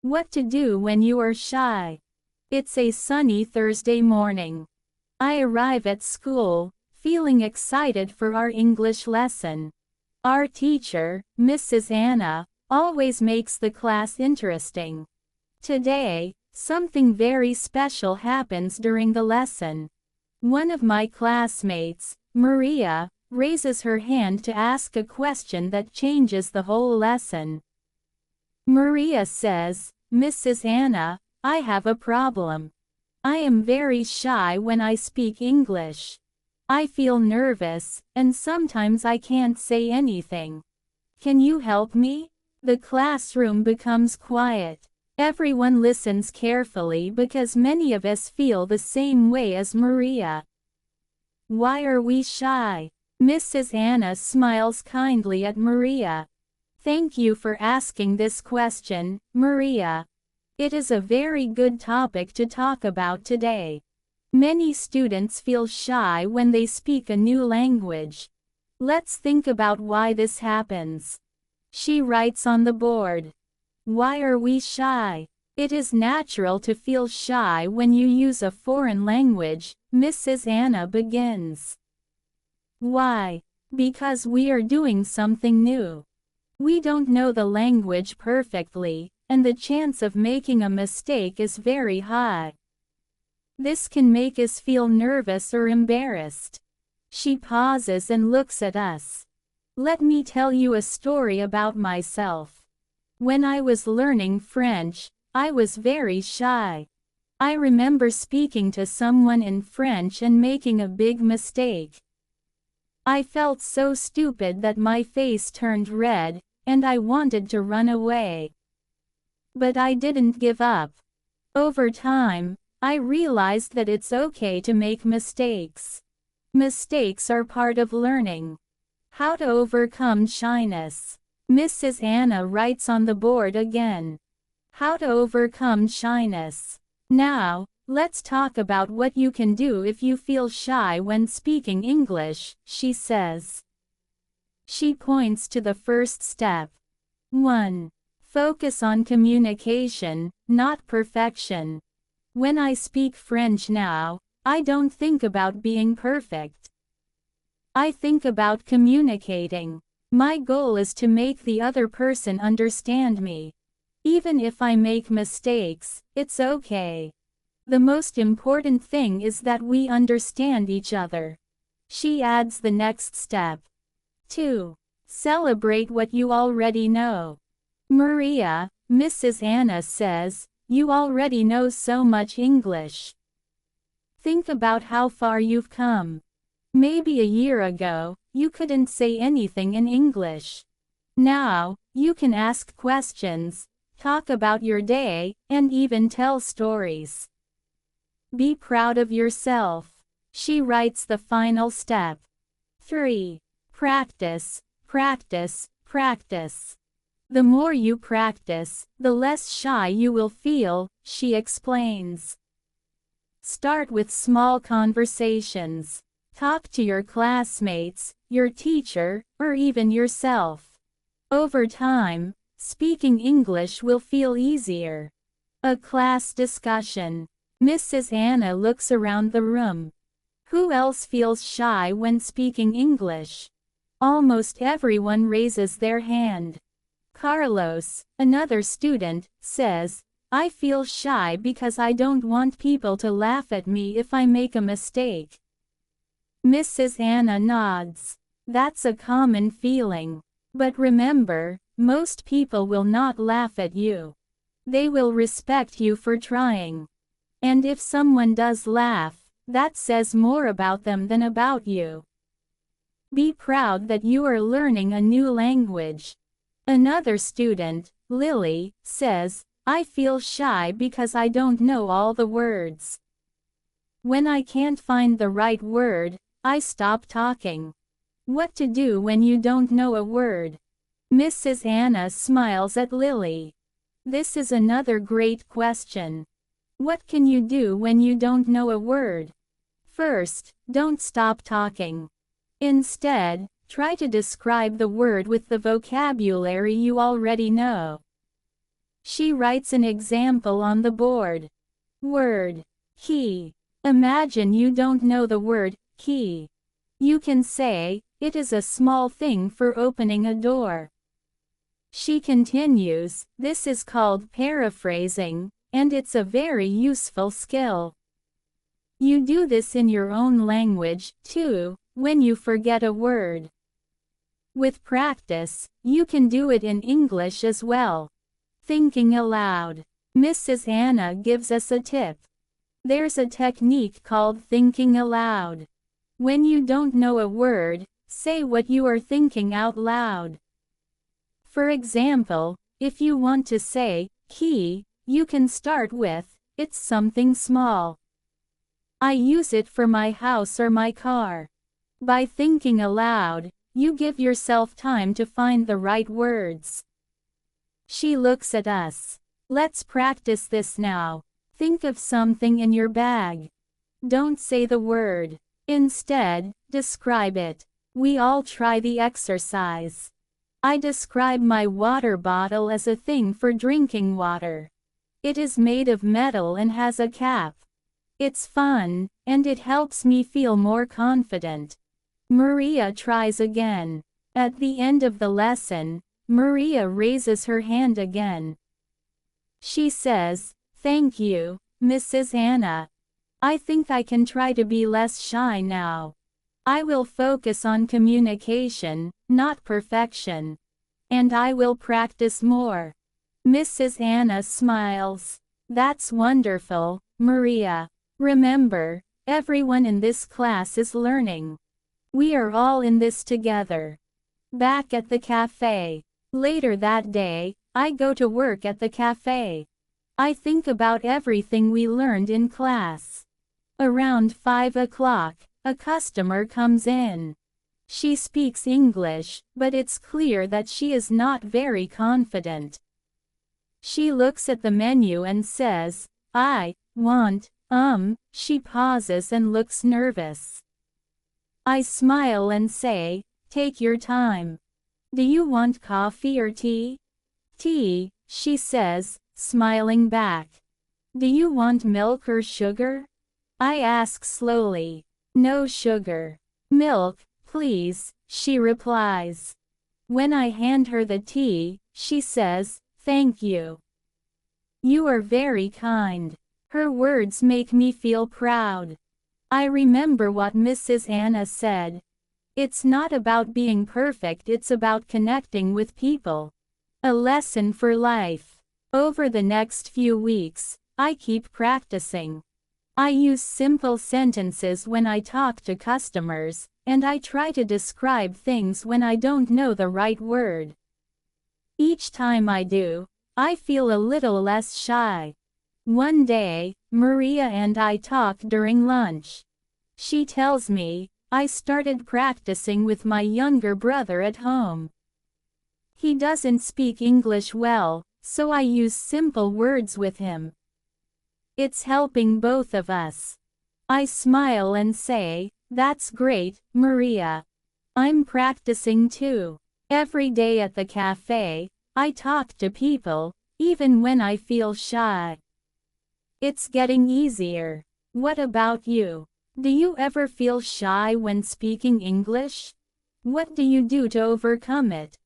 What to do when you are shy. It's a sunny Thursday morning. I arrive at school, feeling excited for our English lesson. Our teacher, Mrs. Anna, always makes the class interesting. Today, something very special happens during the lesson. One of my classmates, Maria, raises her hand to ask a question that changes the whole lesson. Maria says, "Mrs. Anna, I have a problem. I am very shy when I speak English. I feel nervous, and sometimes I can't say anything. Can you help me?" The classroom becomes quiet. Everyone listens carefully because many of us feel the same way as Maria. Why are we shy? Mrs. Anna smiles kindly at Maria. Thank you for asking this question, Maria. It is a very good topic to talk about today. Many students feel shy when they speak a new language. Let's think about why this happens. She writes on the board. Why are we shy? It is natural to feel shy when you use a foreign language, Mrs. Anna begins. Why? Because we are doing something new. We don't know the language perfectly, and the chance of making a mistake is very high. This can make us feel nervous or embarrassed. She pauses and looks at us. Let me tell you a story about myself. When I was learning French, I was very shy. I remember speaking to someone in French and making a big mistake. I felt so stupid that my face turned red, and I wanted to run away. But I didn't give up. Over time, I realized that it's okay to make mistakes. Mistakes are part of learning. How to overcome shyness. Mrs. Anna writes on the board again. How to overcome shyness. Now, let's talk about what you can do if you feel shy when speaking English, she says. She points to the first step. 1. Focus on communication, not perfection. When I speak French now, I don't think about being perfect. I think about communicating. My goal is to make the other person understand me. Even if I make mistakes, it's okay. The most important thing is that we understand each other. She adds the next step. 2. Celebrate what you already know. Maria, Mrs. Anna says, you already know so much English. Think about how far you've come. Maybe a year ago, you couldn't say anything in English. Now, you can ask questions, talk about your day, and even tell stories. Be proud of yourself. She writes the final step. 3. Practice, practice, practice. The more you practice, the less shy you will feel, she explains. Start with small conversations. Talk to your classmates, your teacher, or even yourself. Over time, speaking English will feel easier. A class discussion. Mrs. Anna looks around the room. Who else feels shy when speaking English? Almost everyone raises their hand. Carlos, another student, says, I feel shy because I don't want people to laugh at me if I make a mistake. Mrs. Anna nods. That's a common feeling. But remember, most people will not laugh at you. They will respect you for trying. And if someone does laugh, that says more about them than about you. Be proud that you are learning a new language. Another student, Lily, says, I feel shy because I don't know all the words. When I can't find the right word, I stop talking. What to do when you don't know a word? Mrs. Anna smiles at Lily. This is another great question. What can you do when you don't know a word? First, don't stop talking. Instead, try to describe the word with the vocabulary you already know. She writes an example on the board. Word. Key. Imagine you don't know the word key. You can say, it is a small thing for opening a door. She continues, this is called paraphrasing, and it's a very useful skill. You do this in your own language, too, when you forget a word. With practice, you can do it in English as well. Thinking aloud. Mrs. Anna gives us a tip. There's a technique called thinking aloud. When you don't know a word, say what you are thinking out loud. For example, if you want to say, key, you can start with, it's something small. I use it for my house or my car. By thinking aloud, you give yourself time to find the right words. She looks at us. Let's practice this now. Think of something in your bag. Don't say the word. Instead, describe it. We all try the exercise. I describe my water bottle as a thing for drinking water. It is made of metal and has a cap. It's fun, and it helps me feel more confident. Maria tries again. At the end of the lesson, Maria raises her hand again. She says, thank you, Mrs. Anna. I think I can try to be less shy now. I will focus on communication, not perfection. And I will practice more. Mrs. Anna smiles. That's wonderful, Maria. Remember, everyone in this class is learning. We are all in this together. Back at the cafe. Later that day, I go to work at the cafe. I think about everything we learned in class. Around 5 o'clock, a customer comes in. She speaks English, but it's clear that she is not very confident. She looks at the menu and says, I want, she pauses and looks nervous. I smile and say, take your time. Do you want coffee or tea? Tea, she says, smiling back. Do you want milk or sugar? I ask slowly. No sugar. Milk, please, she replies. When I hand her the tea, she says, thank you. You are very kind. Her words make me feel proud. I remember what Mrs. Anna said. It's not about being perfect, it's about connecting with people. A lesson for life. Over the next few weeks, I keep practicing. I use simple sentences when I talk to customers, and I try to describe things when I don't know the right word. Each time I do, I feel a little less shy. One day, Maria and I talk during lunch. She tells me, I started practicing with my younger brother at home. He doesn't speak English well, so I use simple words with him. It's helping both of us. I smile and say, that's great, Maria. I'm practicing too. Every day at the cafe, I talk to people, even when I feel shy. It's getting easier. What about you? Do you ever feel shy when speaking English? What do you do to overcome it?